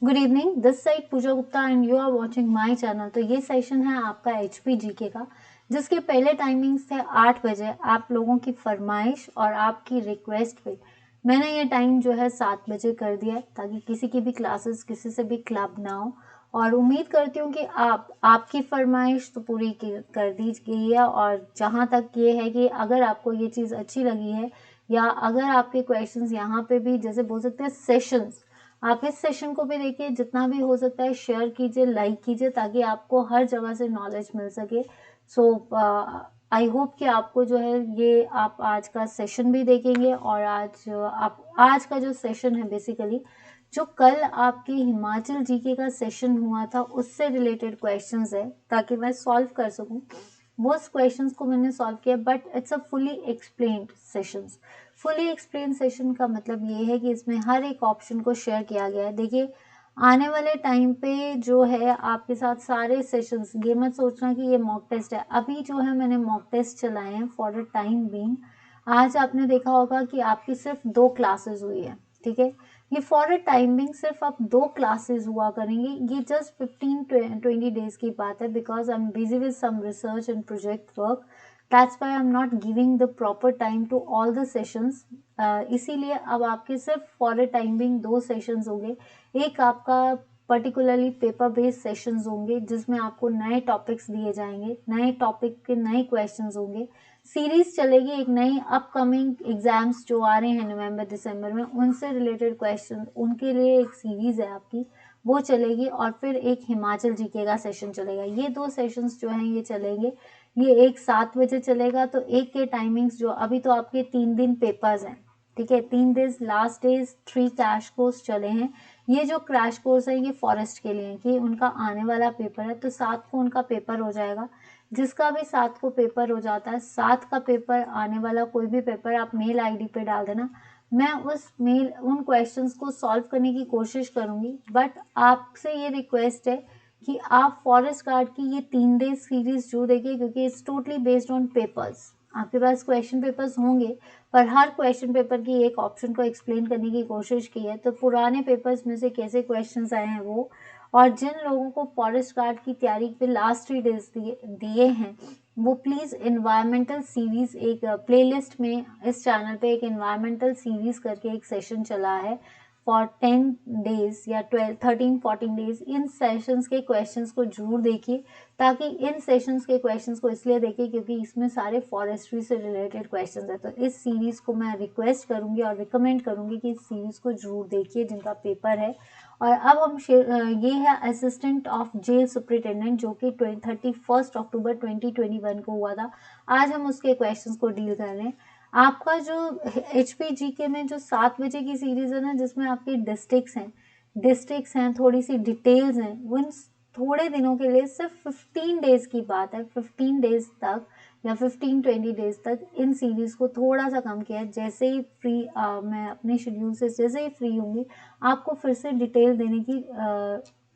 Good evening, this side Pooja Gupta and you are watching my channel. तो ये session है आपका एचपी जीके का, जिसके पहले टाइमिंग्स थे 8 बजे। आप लोगों की फरमाइश और आपकी रिक्वेस्ट पे मैंने ये टाइम जो है 7 बजे कर दिया है, ताकि किसी की भी क्लासेस किसी से भी क्लब ना हो। और उम्मीद करती हूँ कि आपकी फरमाइश तो पूरी कर दी गई है। और जहाँ तक ये है कि अगर आपको ये चीज़ अच्छी लगी है या अगर आपके क्वेश्चंस यहाँ पे भी जैसे बोल सकते हैं सेशंस, आप इस सेशन को भी देखिए, जितना भी हो सकता है शेयर कीजिए, लाइक कीजिए, ताकि आपको हर जगह से नॉलेज मिल सके। सो आई होप कि आपको जो है ये आप आज का सेशन भी देखेंगे। और आज का जो सेशन है बेसिकली जो कल आपकी हिमाचल जीके का सेशन हुआ था उससे रिलेटेड क्वेश्चंस है, ताकि मैं सॉल्व कर सकूं। वो क्वेश्चंस को मैंने सॉल्व किया, but it's a fully explained sessions. Fully explain session का मतलब ये है कि इसमें हर एक ऑप्शन को शेयर किया गया है। देखिए, आने वाले टाइम पे जो है आपके साथ सारे सेशंस, ये मत सोचना कि ये मॉक टेस्ट है। अभी जो है मैंने मॉक टेस्ट चलाए हैं फॉर अ टाइम बीइंग। आज आपने देखा होगा कि आपकी सिर्फ 2 क्लासेस हुई है, ठीक है। ये फॉर अ टाइमिंग सिर्फ आप 2 क्लासेस हुआ करेंगे। ये जस्ट 15-20 डेज की बात है, because I am busy with some research and project work. That's why I am not giving the proper time to all the sessions. इसीलिए अब आपके सिर्फ फॉर अ टाइमिंग 2 सेशंस होंगे। एक आपका पर्टिकुलरली पेपर बेस्ड सेशंस होंगे, जिसमें आपको नए टॉपिक्स दिए जाएंगे, नए टॉपिक के नए क्वेश्चंस होंगे। सीरीज चलेगी, एक नई अपकमिंग एग्जाम्स जो आ रहे हैं नवंबर दिसंबर में, उनसे रिलेटेड क्वेश्चन, उनके लिए एक सीरीज है आपकी, वो चलेगी। और फिर एक हिमाचल जीके का सेशन चलेगा। ये 2 सेशंस जो हैं ये चलेंगे। ये एक 7 बजे चलेगा, तो एक के टाइमिंग्स जो अभी तो आपके 3 दिन पेपर्स हैं, ठीक है। 3 days last days 3 crash course चले हैं। ये जो क्रैश कोर्स है ये फॉरेस्ट के लिए कि उनका आने वाला पेपर है, तो 7 को उनका पेपर हो जाएगा। जिसका भी 7 को पेपर हो जाता है, 7 का पेपर आने वाला कोई भी पेपर आप मेल आईडी पे डाल देना। मैं उन क्वेश्चंस को सॉल्व करने की कोशिश करूंगी। बट आपसे ये रिक्वेस्ट है कि आप फॉरेस्ट गार्ड की ये 3 डेज सीरीज जो देखिए, क्योंकि it's totally based on papers. आपके पास क्वेश्चन पेपर्स होंगे, पर हर क्वेश्चन पेपर की एक ऑप्शन को एक्सप्लेन करने की कोशिश की है। तो पुराने पेपर्स में से कैसे क्वेश्चंस आए हैं वो, और जिन लोगों को फॉरेस्ट गार्ड की तैयारी पे लास्ट 3 डेज दिए हैं, वो प्लीज़ इन्वायरमेंटल सीरीज एक प्लेलिस्ट में इस चैनल पे एक इन्वायरमेंटल सीरीज करके एक सेशन चला है फॉर 10 डेज या 12 13 14 डेज। इन सेशंस के क्वेश्चंस को जरूर देखिए, ताकि इन सेशंस के क्वेश्चंस को इसलिए देखिए क्योंकि इसमें सारे फॉरेस्ट्री से रिलेटेड क्वेश्चंस है। तो इस सीरीज को मैं रिक्वेस्ट करूंगी और रिकमेंड करूंगी कि इस सीरीज को जरूर देखिए जिनका पेपर है। और अब ये है असिस्टेंट ऑफ जेल सुप्रिटेंडेंट, जो कि 31 अक्टूबर 2021 को हुआ था। आज हम उसके क्वेश्चंस को डील कर रहे हैं। आपका जो एचपी जीके में जो 7 बजे की सीरीज है ना, जिसमें आपकी डिस्ट्रिक्ट्स हैं, थोड़ी सी डिटेल्स हैं, वो इन थोड़े दिनों के लिए सिर्फ 15 डेज की बात है। 15 डेज तक या 15-20 डेज तक इन सीरीज को थोड़ा सा कम किया है। जैसे ही मैं अपने शेड्यूल से जैसे ही फ्री होंगी, आपको फिर से डिटेल देने की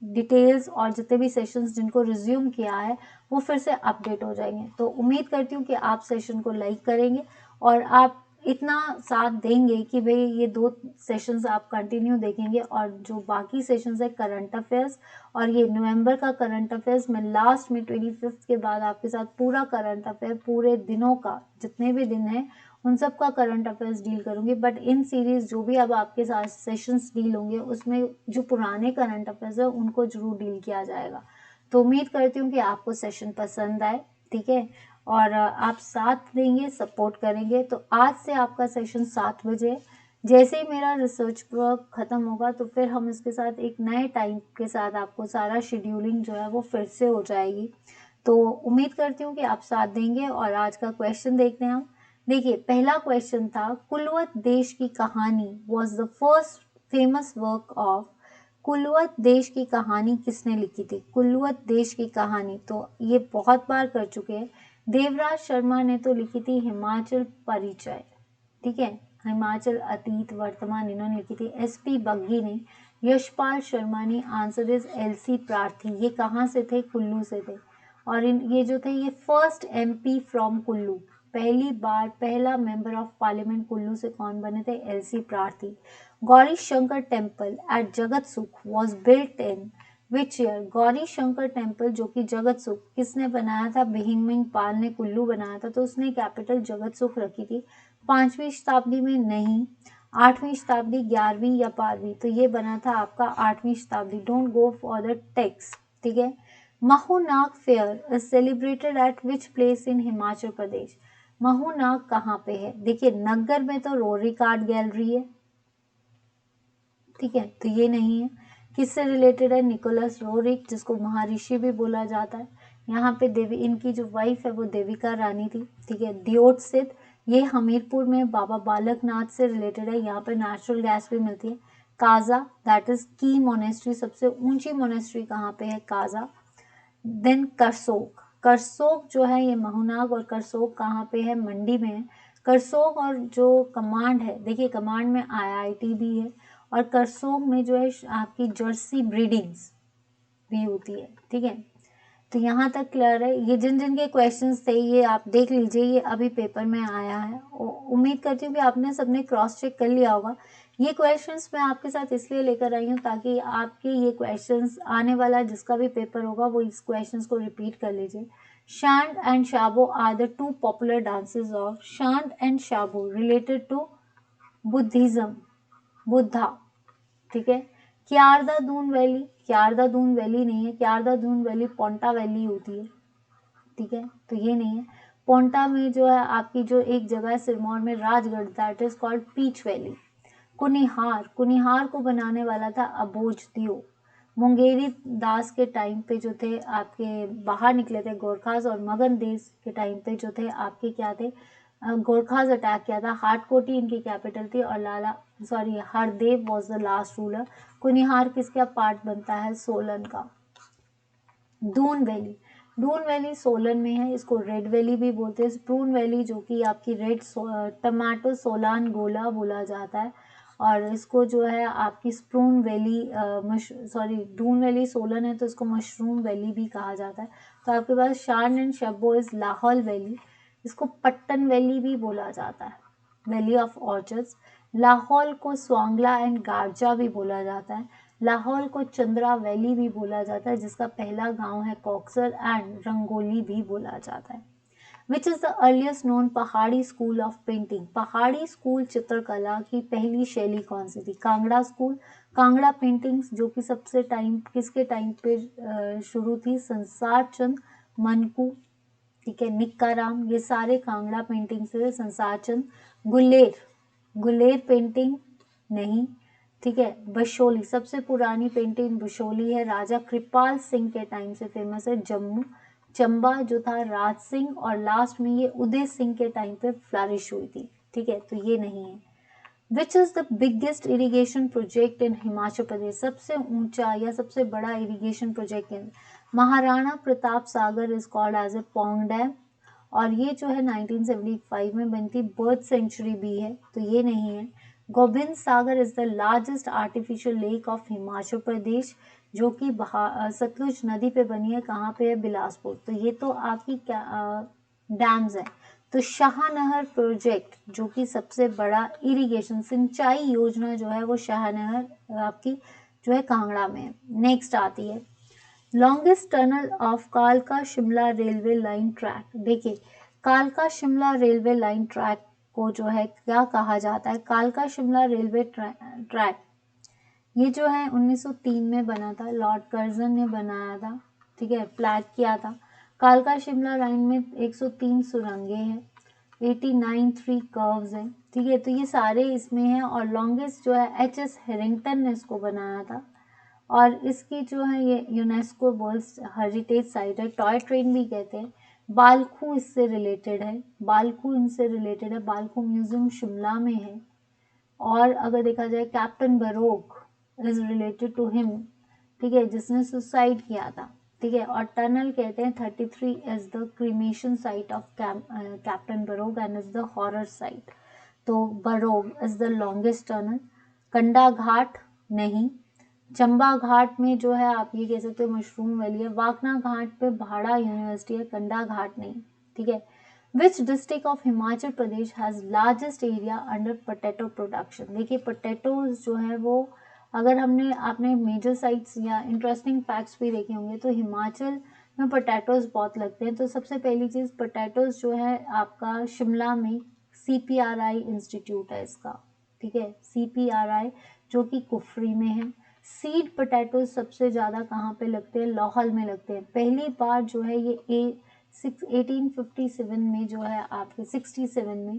डिटेल्स और जितने भी सेशंस जिनको रिज्यूम किया है वो फिर से अपडेट हो जाएंगे। तो उम्मीद करती हूँ कि आप सेशन को लाइक करेंगे और आप इतना साथ देंगे कि भाई ये 2 सेशंस आप कंटिन्यू देखेंगे। और जो बाकी सेशंस है करंट अफेयर्स, और ये नवंबर का करंट अफेयर्स मैं लास्ट में 25 के बाद आपके साथ पूरा करंट अफेयर, पूरे दिनों का जितने भी दिन हैं उन सब का करंट अफेयर्स डील करूंगी। बट इन सीरीज जो भी अब आपके साथ सेशंस डील होंगे, उसमें जो पुराने करंट अफेयर्स है उनको जरूर डील किया जाएगा। तो उम्मीद करती हूँ कि आपको सेशन पसंद आए, ठीक है। और आप साथ देंगे, सपोर्ट करेंगे। तो आज से आपका सेशन 7 बजे, जैसे ही मेरा रिसर्च वर्क खत्म होगा तो फिर हम इसके साथ एक नए टाइम के साथ आपको सारा शेड्यूलिंग जो है वो फिर से हो जाएगी। तो उम्मीद करती हूँ कि आप साथ देंगे। और आज का क्वेश्चन देखते हैं हम। देखिए, पहला क्वेश्चन था, कुलवत Desh Ki Kahani was the first famous work of. Kulut Desh Ki कहानी किसने लिखी थी? कुलवत देश की कहानी तो ये बहुत बार कर चुके हैं। देवराज शर्मा ने तो लिखी थी हिमाचल परिचय, ठीक है। हिमाचल अतीत वर्तमान इन्होंने लिखी थी। एसपी बग्गी ने, यशपाल शर्मा ने। आंसर इज एलसी प्रार्थी। ये कहाँ से थे? कुल्लू से थे। और ये जो थे ये फर्स्ट एमपी फ्रॉम कुल्लू, पहली बार पहला मेंबर ऑफ पार्लियामेंट कुल्लू से कौन बने थे? एलसी प्रार्थी। गौरी शंकर टेम्पल एट जगत सुख was built in which year? Gauri Shankar temple जो कि जगत सुख किसने बनाया था? बिहिंगमिंग पाल ने कुल्लू बनाया था, तो उसने कैपिटल जगत सुख रखी थी। 5वीं शताब्दी में नहीं, 8वीं शताब्दी, 11वीं या 12वीं? तो ये बना था आपका 8वीं शताब्दी। Don't go for the text, ठीक है। Mahunag fair is celebrated at which place in Himachal Pradesh? Mahunag कहाँ पे है? देखिए नग्गर में तो रोरी आर्ट गैलरी है, ठीक है, तो ये नहीं है। किससे रिलेटेड है? निकोलस रोरिक, जिसको महर्षि भी बोला जाता है। यहाँ पे देवी, इनकी जो वाइफ है वो देविका रानी थी, ठीक है। दियोटसित, ये हमीरपुर में बाबा बालकनाथ से रिलेटेड है, यहाँ पे नेचुरल गैस भी मिलती है। काजा, दैट इज की मोनेस्ट्री, सबसे ऊंची मोनेस्ट्री कहाँ पे है? काजा। देन करसोग, करसोग जो है ये महूनाग, और करसोग कहाँ पे है? मंडी में है। करसोग और जो कमांड है, देखिए कमांड में आईआईटी भी है, और करसोग में जो है आपकी जर्सी ब्रीडिंग्स भी होती है, ठीक है। तो यहाँ तक क्लियर है। ये जिन जिन के क्वेश्चंस थे ये आप देख लीजिए, ये अभी पेपर में आया है। उम्मीद करती हूँ कि आपने सबने क्रॉस चेक कर लिया होगा। ये क्वेश्चंस मैं आपके साथ इसलिए लेकर आई हूँ ताकि आपके ये क्वेश्चंस आने वाला जिसका भी पेपर होगा वो इस क्वेश्चंस को रिपीट कर लीजिए। Shand and Shabo are the two popular dances of, Shand and Shabo related to Buddhism, Buddha, ठीक है। क्यारदा दून वैली, क्यारदा दून वैली नहीं है, क्यारदा दून वैली पोंटा वैली होती है, ठीक है, तो ये नहीं है। पोंटा में जो है आपकी जो एक जगह है सिरमौर में Rajgarh, that is called peach valley. Kunihar, Kunihar को बनाने वाला था अबोज दियो। मुंगेरी दास के टाइम पे जो थे आपके बाहर निकले थे गोरखास, और मगन देश के टाइम पे जो थे आपके क्या थे? गोरखास अटैक किया था। हाटकोटी इनकी कैपिटल थी, और Hardev was the last ruler. Kunihar किसका पार्ट बनता है? सोलन का। दून वैली, दून वैली सोलन में है, इसको रेड वैली भी बोलते हैं। स्प्रून वैली जो कि आपकी रेड टमाटो सोलान गोला बोला जाता है, और इसको जो है आपकी स्प्रून वैली दून वैली सोलन है तो इसको मशरूम वैली भी कहा जाता है। तो आपके पास शान and Shabbo is Lahaul valley, इसको पट्टन वैली भी बोला जाता है, वैली ऑफ ऑर्चर्ड्स। लाहौल को स्वांगला एंड गारजा भी बोला जाता है। लाहौल को चंद्रा वैली भी बोला जाता है, जिसका पहला गांव है कॉक्सर, एंड रंगोली भी बोला जाता है। Which is the earliest known पहाड़ी स्कूल ऑफ पेंटिंग? पहाड़ी स्कूल चित्रकला की पहली शैली कौन सी थी? कांगड़ा स्कूल। कांगड़ा पेंटिंग्स जो कि सबसे टाइम किसके टाइम पे शुरू थी? संसार चंद मनकू, ठीक है, निक्काराम, ये सारे कांगड़ा पेंटिंग से। संसार चंद। गुलेर, गुलेर पेंटिंग नहीं, ठीक है। बशोली, सबसे पुरानी पेंटिंग बशोली है, राजा कृपाल सिंह के टाइम से फेमस है। जम्मू। चंबा जो था राज सिंह, और लास्ट में ये उदय सिंह के टाइम पे फ्लरिश हुई थी, ठीक है, तो ये नहीं है। Which is the biggest irrigation project in Himachal Pradesh? सबसे ऊंचा या सबसे बड़ा इरिगेशन प्रोजेक्ट है Maharana Pratap Sagar, is called as a Pong dam, और ये जो है 1975 में बनती। बर्ड सेंचुरी भी है, तो ये नहीं है। Gobind Sagar is the largest artificial lake of Himachal Pradesh, जो कि सतलुज नदी पे बनी है। कहाँ पे है? बिलासपुर। तो ये तो आपकी डैम्स है। तो शाहनहर प्रोजेक्ट जो कि सबसे बड़ा इरिगेशन सिंचाई योजना जो है वो शाहनहर आपकी जो है कांगड़ा में है। नेक्स्ट आती है लॉन्गेस्ट टनल ऑफ कालका शिमला रेलवे लाइन ट्रैक। देखिए कालका शिमला रेलवे लाइन ट्रैक को जो है क्या कहा जाता है? कालका शिमला रेलवे ट्रैक ये जो है 1903 में बना था, लॉर्ड कर्जन ने बनाया था, ठीक है, फ्लैग किया था। कालका शिमला लाइन में 103 सुरंगें हैं, 89 3 कर्व्स हैं, ठीक है, तो ये सारे इसमें हैं। और लॉन्गेस्ट जो है एच.एस. हेरिंगटन ने इसको बनाया था, और इसकी जो है ये यूनेस्को वर्ल्ड हेरिटेज साइट है। टॉय ट्रेन भी कहते हैं। बालखू इससे रिलेटेड है, बालखू इनसे रिलेटेड है। बालखू म्यूजियम शिमला में है। और अगर देखा जाए captain Barog is related to him, ठीक है, जिसने सुसाइड किया था, ठीक है। और टनल कहते हैं 33 is the cremation site of captain बरोग and is the horror site. तो बरोग इज द लॉन्गेस्ट टनल। कंडा घाट नहीं। चंबा घाट में जो है आप ये कह सकते हो मशरूम वैली है। वाकना घाट पे भाड़ा यूनिवर्सिटी है, कंडा घाट नहीं, ठीक है। Which district of Himachal Pradesh has largest area under potato production. देखिए पोटैटोज जो है वो, अगर आपने मेजर साइट्स या इंटरेस्टिंग फैक्ट्स भी देखे होंगे तो हिमाचल में पोटैटोज बहुत लगते हैं। तो सबसे पहली चीज़, पोटैटोज जो है आपका शिमला में CPRI इंस्टीट्यूट है इसका, ठीक है, CPRI जो कि कुफरी में है। सीड पोटैटोज सबसे ज़्यादा कहाँ पे लगते हैं, लाहौल में लगते हैं। पहली बार जो है ये 1857 में जो है आपके 67 में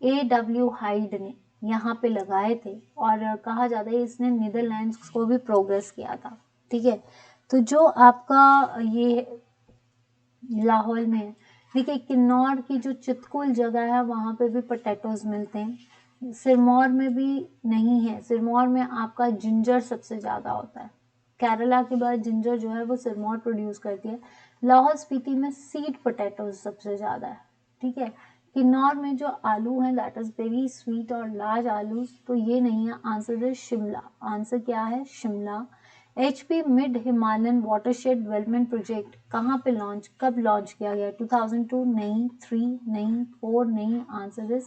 AW हाइड ने यहाँ पे लगाए थे, और कहा जाता है इसने नीदरलैंड्स को भी प्रोग्रेस किया था, ठीक है। तो जो आपका ये लाहौल में है, देखिए किन्नौर की जो चितकुल जगह है वहाँ पे भी पोटैटोज मिलते हैं। सिरमौर में भी नहीं है, सिरमौर में आपका जिंजर सबसे ज़्यादा होता है। केरला के बाद जिंजर जो है वो सिरमौर प्रोड्यूस करती है। लाहौल स्पीति में सीड पोटैटोज सबसे ज़्यादा है, ठीक है। किन्नौर में जो आलू है दैट इज़ वेरी स्वीट और लार्ज आलू, तो ये नहीं है, आंसर है शिमला। आंसर क्या है, Shimla. HP mid Himalayan watershed development project कहाँ पे लॉन्च, कब लॉन्च किया गया, 2002 नहीं, 3 नहीं, 4 नहीं, answer is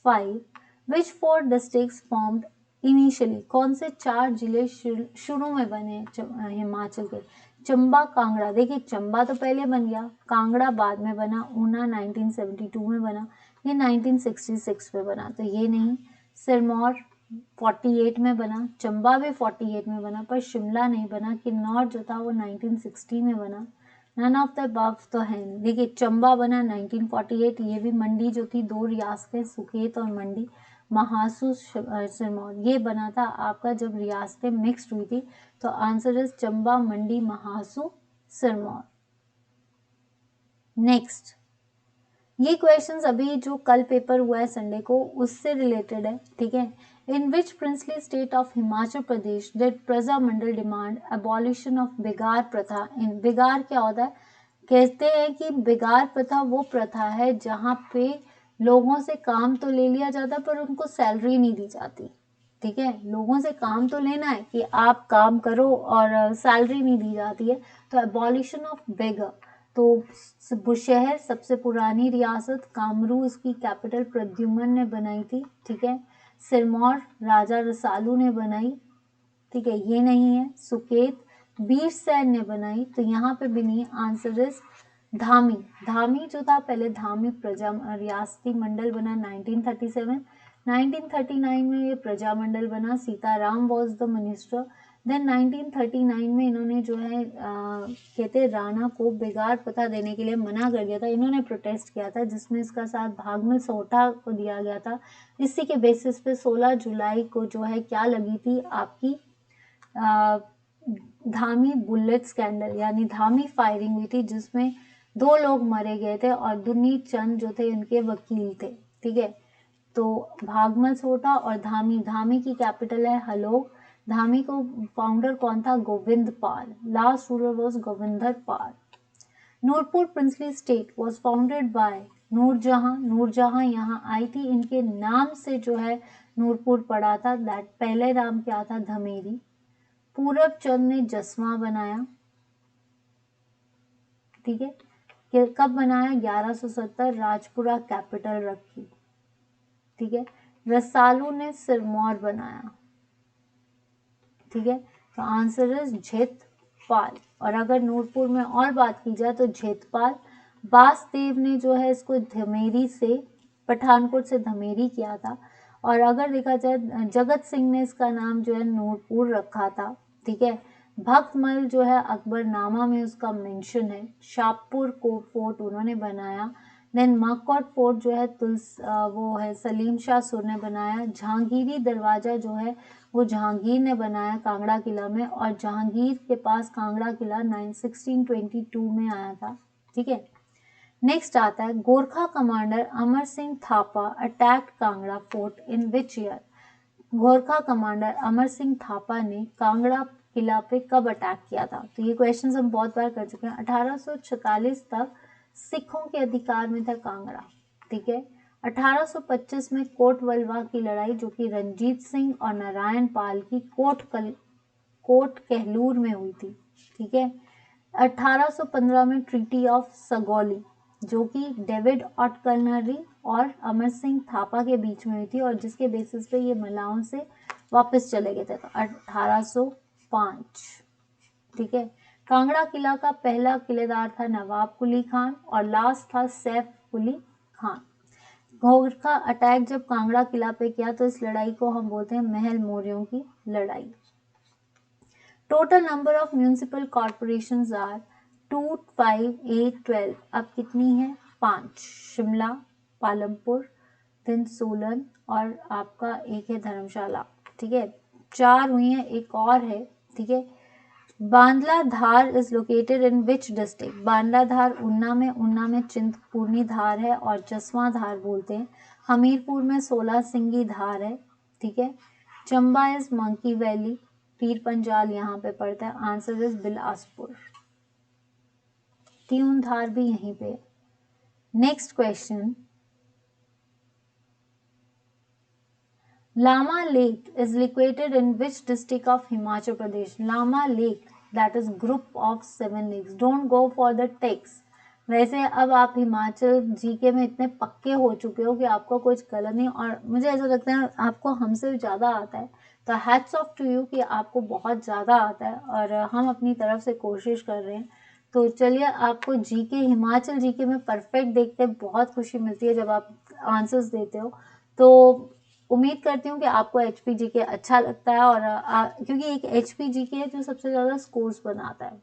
5। Which 4 districts formed initially, कौन से 4 जिले शुरू में बने हिमाचल के, चंबा कांगड़ा। देखिए चंबा तो पहले बन गया, कांगड़ा बाद में बना, ऊना 1972 में बना, ये 1966 में बना, तो ये नहीं। सिरमौर 48 में बना, चंबा भी 48 में बना, पर शिमला नहीं बना। किन्नौर जो था वो 1960 में बना। नन ऑफ द अबव तो है नहीं। देखिए चंबा बना 1948, ये भी मंडी जो थी, 2 रियासतें सुकेत और मंडी, महासू सिरमौर, ये बना था आपका जब रियासतें मिक्स्ड हुई थी। तो answer is Chamba, Mandi, Mahasu, Sirmaur. Next, ये क्वेश्चंस अभी जो कल पेपर हुआ है संडे को उससे रिलेटेड है, ठीक है। In which princely state of Himachal Pradesh did Prajamandal demand abolition of begar प्रथा इन। बिगार क्या होता है, कहते हैं कि बिगार प्रथा वो प्रथा है जहाँ पे लोगों से काम तो ले लिया जाता पर उनको सैलरी नहीं दी जाती, ठीक है। लोगों से काम तो लेना है कि आप काम करो और सैलरी नहीं दी जाती है, तो एबॉलिशन ऑफ बेगर। तो बुशहर सबसे पुरानी रियासत, कामरू इसकी कैपिटल प्रद्युमन ने बनाई थी, ठीक है। सिरमौर राजा रसालू ने बनाई, ठीक है, ये नहीं है। सुकेत बीरसैन ने बनाई, तो यहाँ पे भी नहीं, आंसर इज धामी। धामी जो था पहले धामी प्रजा रियासती मंडल बना 1937, 1939 में ये प्रजामंडल बना, Sitaram was the minister. Then 1939 में इन्होंने जो है कहते राणा को बेगार प्रथा देने के लिए मना कर दिया था, इन्होंने प्रोटेस्ट किया था जिसमें इसका साथ भागमल सोठा को दिया गया था। इसी के बेसिस पे 16 जुलाई को जो है क्या लगी थी आपकी धामी बुलेट स्कैंडल, यानी धामी फायरिंग हुई थी जिसमें 2 लोग मारे गए थे और दुन्नी चंद जो थे उनके वकील थे, ठीक है। तो भागमल सोठा और धामी, धामी की कैपिटल है हलोग। धामी को फाउंडर कौन था, Govind Pal. Last ruler was Govinder Pal. Nurpur princely state was founded by Nurjahan. Nurjahan यहाँ आई थी, इनके नाम से जो है नूरपुर पड़ा था, दैट पहले नाम क्या था, धमेरी। पूरब चंद ने जसवां बनाया, ठीक है। कब बनाया, 1170, राजपुरा कैपिटल रखी, ठीक है। रसालू ने सिरमौर बनाया, ठीक है। तो आंसर इज झेतपाल। और अगर नूरपुर में और बात की जाए तो झेतपाल। बासदेव ने जो है इसको धमेरी से, पठानकोट से धमेरी किया था। और अगर देखा जाए जगत सिंह ने इसका नाम जो है नूरपुर रखा था, ठीक है। भक्तमल जो है अकबरनामा में उसका मेंशन है। शाहपुर को फोर्ट उन्होंने बनाया। देन मक्कोट फोर्ट जो है वो है सलीम शाह सुर ने बनाया। जहांगीरी दरवाजा जो है वो जहांगीर ने बनाया कांगड़ा किला में, और जहांगीर के पास कांगड़ा किला 1622 में आया था, ठीक है। नेक्स्ट आता है, Gorkha commander Amar Singh Thapa attacked Kangra fort in which year. Gorkha commander Amar Singh Thapa ने कांगड़ा किला पे कब अटैक किया था। तो ये क्वेश्चन हम बहुत बार कर चुके हैं। 1846 तक सिखों के अधिकार में था कांगड़ा, ठीक है। 1825 में कोटवलवा की लड़ाई जो कि रंजीत सिंह और नारायण पाल की कोट कहलूर में हुई थी, ठीक है। 1815 में ट्रीटी ऑफ सगौली, जो कि डेविड ऑटकनरी और अमर सिंह थापा के बीच में हुई थी और जिसके बेसिस पे ये मलाओं से वापस चले गए थे, तो 1805। ठीक है। कांगड़ा किला का पहला किलेदार था नवाब कुली खान और लास्ट था सैफ कुली खान। गोरखा अटैक जब कांगड़ा किला पे किया तो इस लड़ाई को हम बोलते हैं महल मौर्यों की लड़ाई। Total number of municipal corporations are 2, 5, 8, 12। अब कितनी है? 5। शिमला, पालमपुर, देन सोलन और आपका एक है धर्मशाला। ठीक है, 4 हुई है, एक और है। ठीक है। Bandla Dhar is located in which district? Bandla Dhar Una में चिंतपूर्णी धार है और जसवां धार बोलते हैं। हमीरपुर में 16 सिंगी धार है। ठीक है। Chamba is monkey valley, Pir Panjal यहाँ पे पड़ता है। Answer is Bilaspur. त्यून धार भी यहीं पे। Next question, Lama Lake is located in which district of Himachal Pradesh? Lama Lake, that is group of 7 lakes. Don't go for the text. वैसे अब आप हिमाचल जीके में इतने पक्के हो चुके हो कि आपको कुछ गलत नहीं, और मुझे ऐसा लगता है आपको हमसे ज़्यादा आता है, तो हैट्स ऑफ टू यू कि आपको बहुत ज़्यादा आता है और हम अपनी तरफ से कोशिश कर रहे हैं। तो चलिए, आपको जीके हिमाचल जीके में परफेक्ट देखते बहुत खुशी मिलती है जब आप आंसर्स देते हो। तो उम्मीद करती हूँ कि आपको एचपीजी के अच्छा लगता है और क्योंकि एक एचपीजी के है जो सबसे ज़्यादा स्कोर्स बनाता है।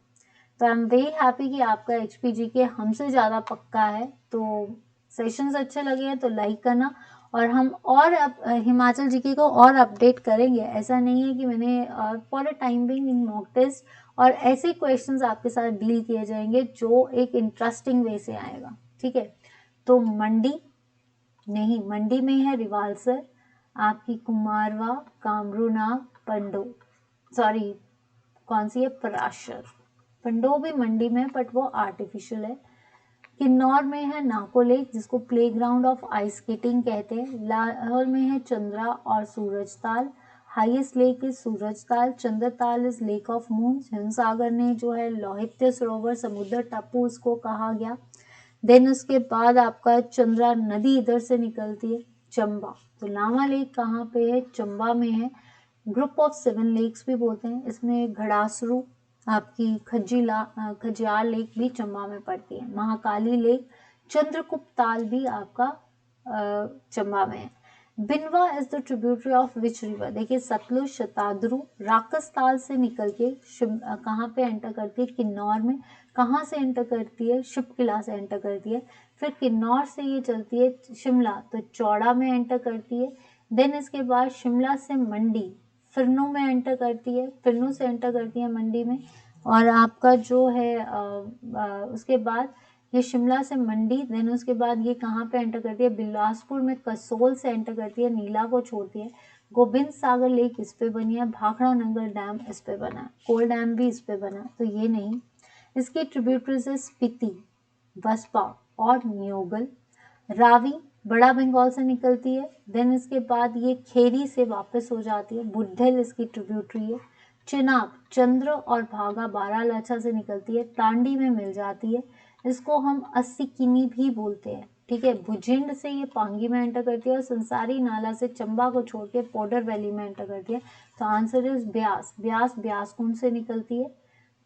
तो आई एम वेरी हैप्पी कि आपका एचपीजी के हमसे ज़्यादा पक्का है। तो सेशंस अच्छे लगे हैं तो लाइक करना, और हम और हिमाचल जीके को और अपडेट करेंगे। ऐसा नहीं है कि मैंने for a time being in mock test और ऐसे क्वेश्चंस आपके साथ डील किए जाएंगे जो एक इंटरेस्टिंग वे से आएगा। ठीक है। तो मंडी नहीं, मंडी में है रिवालसर, आपकी कुमारवा, कामरूनाग, पंडो, सॉरी कौन सी है, पराशर। पंडो भी मंडी में, बट वो आर्टिफिशियल है। किन्नौर में है नाको लेक जिसको प्लेग्राउंड ऑफ आइस स्केटिंग कहते हैं। लाहौर में है चंद्रा और Surajtal. Highest lake is Surajtal. Chandratal is lake of moon. Himsagar ने जो है लोहित्य सरोवर समुद्र टापू उसको कहा गया। देन उसके बाद आपका चंद्रा नदी इधर से निकलती है, चंबा। तो लामा लेक कहाँ पे है? चंबा में है। ग्रुप ऑफ 7 लेक्स भी बोलते हैं। इसमें घड़ासरू, आपकी खजियार लेक भी चंबा में पड़ती है। महाकाली लेक, चंद्रगुप्त ताल भी आपका चंबा में है। Binwa is the tributary of which river? देखिए, सतलुज, शताद्रु, राकस ताल से निकल के कहाँ पे एंटर करती है? किन्नौर में। कहाँ से एंटर करती है? शिपकिला से एंटर करती है। फिर किन्नौर से ये चलती है शिमला, तो चौड़ा में एंटर करती है। देन इसके बाद शिमला से मंडी, फिरनू में एंटर करती है। फिरनू से एंटर करती है मंडी में। और आपका जो है उसके बाद ये शिमला से मंडी, देन उसके बाद ये कहाँ पे एंटर करती है? बिलासपुर में कसोल से एंटर करती है, नीला को छोड़ती है। गोविंद सागर लेक इस पे बनी है। भाखड़ा नंगर डैम इस पे बना है। कोल डैम भी इस पे बना, तो ये नहीं। इसकी ट्रिब्यूटरीज है स्पीति, बसपा और न्योगल। रावी बड़ा बंगाल से निकलती है। देन इसके बाद ये खेरी से वापस हो जाती है। बुद्धेल इसकी ट्रिब्यूटरी है। चिनाब चंद्र और भागा बारालाचा से निकलती है, टांडी में मिल जाती है। इसको हम 80 किनी भी बोलते हैं। ठीक है। भुजिंड से ये पांगी में एंटर करती है और संसारी नाला से चंबा को छोड़ के पोडर वैली में एंटर करती है। तो आंसर इज ब्यास। ब्यासकुंड से निकलती है।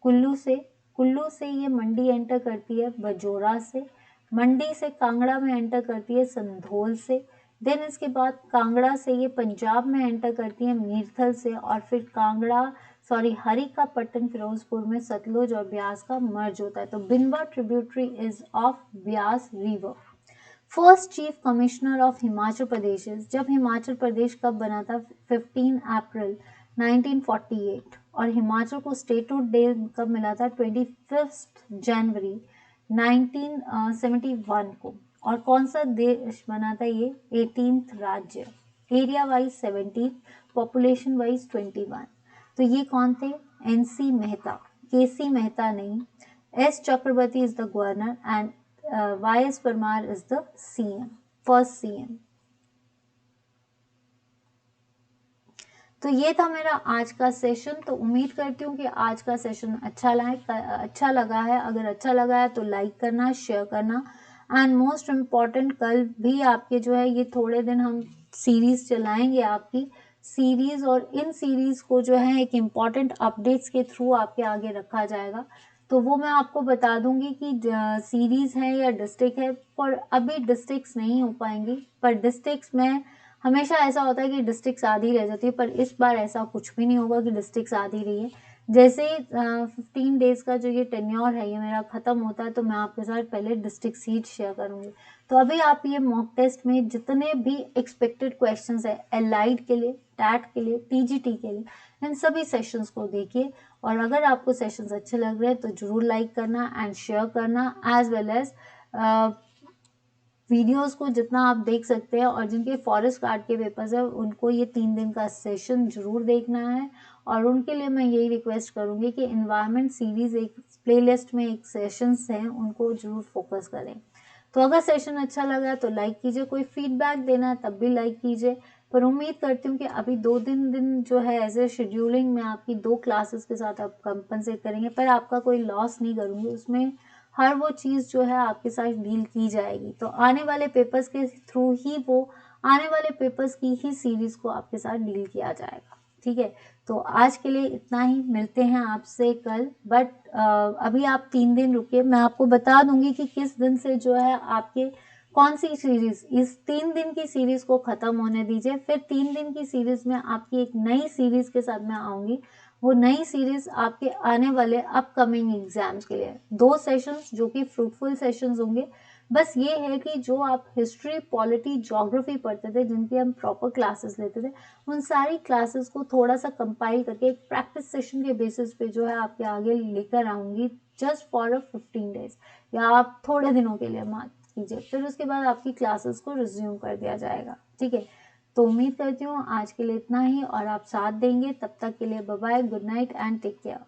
कुल्लू से ये मंडी एंटर करती है बजोरा से। मंडी से कांगड़ा में एंटर करती है संधोल से। देन इसके बाद कांगड़ा से ये पंजाब में एंटर करती है मीरथल से। और फिर हरिकापट्टन फिरोजपुर में सतलुज और ब्यास का मर्ज होता है। तो Binwa tributary is of Beas river. First chief commissioner of Himachal Pradesh, जब हिमाचल प्रदेश कब बना था? 15 अप्रैल 1948। और हिमाचल को स्टेटहुड डे कब मिला था? 25 जनवरी 1971 को। और कौन सा देश बना था ये? 18th राज्य। Area wise 17, population wise 21। तो ये कौन थे? एनसी मेहता, केसी मेहता नहीं। S Chakravarti is the governor and Y S Parmar is the CM, first CM. तो ये था मेरा आज का सेशन। तो उम्मीद करती हूँ कि आज का सेशन अच्छा लगा है। अगर अच्छा लगा है तो लाइक करना, शेयर करना। एंड मोस्ट इम्पॉर्टेंट कल भी आपके जो है ये थोड़े दिन हम सीरीज चलाएंगे आपकी सीरीज, और इन सीरीज को जो है एक इम्पॉर्टेंट अपडेट्स के थ्रू आपके आगे रखा जाएगा। तो वो मैं आपको बता दूंगी कि सीरीज है या डिस्ट्रिक्ट है, पर अभी डिस्ट्रिक्ट्स नहीं हो पाएंगी, पर डिस्ट्रिक्ट्स में हमेशा ऐसा होता है कि डिस्ट्रिक्ट्स आधी रह जाती है, पर इस बार ऐसा कुछ भी नहीं होगा कि डिस्ट्रिक्ट्स आधी रही है। जैसे 15 डेज का जो ये टेन्योर है ये मेरा ख़त्म होता है, तो मैं आपके साथ पहले डिस्ट्रिक्ट सीट शेयर करूँगी। तो अभी आप ये मॉक टेस्ट में जितने भी एक्सपेक्टेड क्वेश्चंस है एलाइड के लिए, टैट के लिए, टीजीटी के लिए, इन सभी सेशंस को देखिए। और अगर आपको सेशंस अच्छे लग रहे हैं तो ज़रूर लाइक करना एंड शेयर करना, एज वेल एज वीडियोस को जितना आप देख सकते हैं, और जिनके फॉरेस्ट गार्ड के पेपर्स है उनको ये 3 दिन का सेशन जरूर देखना है। और उनके लिए मैं यही रिक्वेस्ट करूँगी कि इन्वायरमेंट सीरीज़ एक प्लेलिस्ट में एक सेशंस हैं उनको जरूर फोकस करें। तो अगर सेशन अच्छा लगा तो लाइक कीजिए, कोई फीडबैक देना है तब भी लाइक कीजिए। पर उम्मीद करती हूँ कि अभी 2 दिन जो है एज ए शेड्यूलिंग में आपकी 2 क्लासेस के साथ आप कंपनसेट करेंगे, पर आपका कोई लॉस नहीं करूँगी, उसमें हर वो चीज़ जो है आपके साथ डील की जाएगी। तो आने वाले पेपर्स के थ्रू ही वो आने वाले पेपर्स की ही सीरीज़ को आपके साथ डील किया जाएगा। ठीक है, तो आज के लिए इतना ही, मिलते हैं आपसे कल। बट अभी आप 3 दिन रुकिए, मैं आपको बता दूंगी कि किस दिन से जो है आपके कौन सी सीरीज, इस 3 दिन की सीरीज को खत्म होने दीजिए, फिर 3 दिन की सीरीज में आपकी एक नई सीरीज के साथ मैं आऊंगी। वो नई सीरीज आपके आने वाले अपकमिंग एग्जाम्स के लिए 2 सेशंस जो कि फ्रूटफुल सेशंस होंगे। बस ये है कि जो आप हिस्ट्री, पॉलिटी, ज्योग्राफी पढ़ते थे, जिनकी हम प्रॉपर क्लासेस लेते थे, उन सारी क्लासेस को थोड़ा सा कंपाइल करके एक प्रैक्टिस सेशन के बेसिस पे जो है आपके आगे लेकर आऊंगी, जस्ट फॉर अ 15 डेज, या आप थोड़े दिनों के लिए माफ कीजिए, फिर उसके बाद आपकी क्लासेस को रिज्यूम कर दिया जाएगा। ठीक है, तो उम्मीद करती हूँ आज के लिए इतना ही, और आप साथ देंगे। तब तक के लिए bye bye, good night and take care.